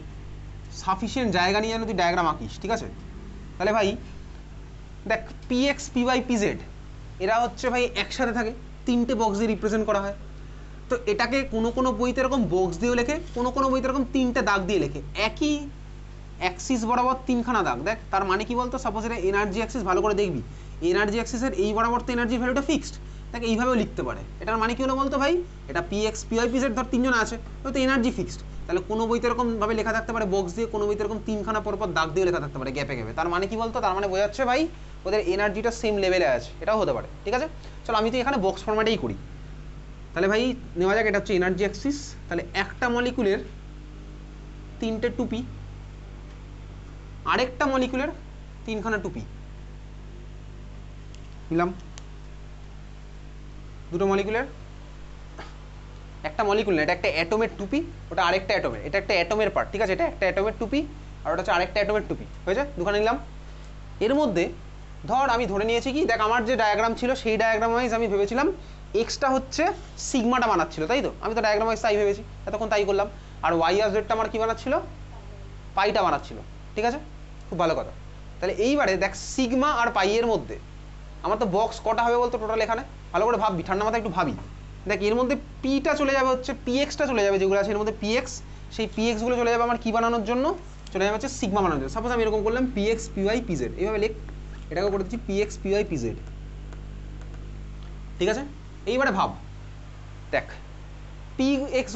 সাফিসিয়েন্ট জায়গা নিয়ে যেন তুই ডায়াগ্রাম আঁকিস, ঠিক আছে? তাহলে ভাই দেখ P X P Y P Z এরা হচ্ছে ভাই একসাথে থাকে, তিনটে বক্স দিয়ে রিপ্রেজেন্ট করা হয়। তো এটাকে কোনো কোনো বইতে এরকম বক্স দিয়েও লেখে, কোনো কোনো বইতে এরকম তিনটে দাগ দিয়ে লেখে, একই অ্যাক্সিস বরাবর তিনখানা দাগ। দেখ তার মানে কি বলতো, সাপোজ এটা এনার্জি অ্যাক্সিস, ভালো করে দেখবি এনার্জি অ্যাক্সিসের এই বরাবর তো এনার্জি ভ্যালুটা ফিক্সড, দেখ এইভাবেও লিখতে পারে। এটার মানে কি হলো বলতো ভাই, এটা P X P Y P Z ধর তিনজন আছে, তো এনার্জি ফিক্সড। তাহলে কোনো বইতে এরকমভাবে লেখা থাকতে পারে বক্স দিয়ে, কোনো বইতে এরকম তিনখানা পরপর দাগ দিয়ে লেখা থাকতে পারে গ্যাপে গ্যাপে। তার মানে কি বলতো, তার মানে বোঝাচ্ছে ভাই ওদের এনার্জিটা সেম লেভেলে আছে, এটাও হতে পারে, ঠিক আছে? চলো আমি তো এখানে বক্স ফরম্যাটেই করি। তাহলে ভাই নেওয়া যাক এটা হচ্ছে এনার্জি অ্যাক্সিস, তাহলে একটা মলিকুলের তিনটে টুপি, আরেকটা মলিকুলের তিনখানা টুপি নিলাম। দুটো মলিকুলের, একটা মলিকুল না, এটা একটা অ্যাটমের টুপি, ওটা আরেকটা অ্যাটমের, এটা একটা অ্যাটমের পার্ট, ঠিক আছে? এটা একটা অ্যাটমের টুপি আর ওটা হচ্ছে আরেকটা অ্যাটমের টুপি, হয়েছে? দুখানে নিলাম। এর মধ্যে ধর আমি ধরে নিয়েছি কি, দেখ আমার যে ডায়াগ্রাম ছিল সেই ডায়াগ্রাম ওয়াইজ আমি ভেবেছিলাম এক্সটা হচ্ছে সিগমাটা বানাচ্ছিল, তাই তো? আমি তো ডায়াগ্রাম ওয়াইজ তাই ভেবেছি, এতক্ষণ তাই করলাম। আর ওয়াই আর জেডটা আমার কি বানাচ্ছিল? পাইটা বানাচ্ছিল, ঠিক আছে? খুব ভালো কথা। তাহলে এইবারে দেখ সিগমা আর পাইয়ের মধ্যে আমার তো বক্স কটা হবে বলতো টোটাল এখানে? ভালো করে ভাববি, ঠান্ডা মাথায় একটু ভাবি। দেখ এর মধ্যে পিটা চলে যাবে হচ্ছে, পিএক্সটা চলে যাবে যেগুলো আছে এর মধ্যে পিএক্স, সেই পিএক্সগুলো চলে যাবে আমার কি বানানোর জন্য? চলে যাবে হচ্ছে সিগমা বানানোর জন্য। সাপোজ আমি এরকম করলাম পিএক্স পিওয়াই পিজেড, এইভাবে লেখ, এটাকে করে দিচ্ছি পিএক্স পিওয়াই পিজেড, ঠিক আছে? এইবারে ভাব, দেখ পি এক্স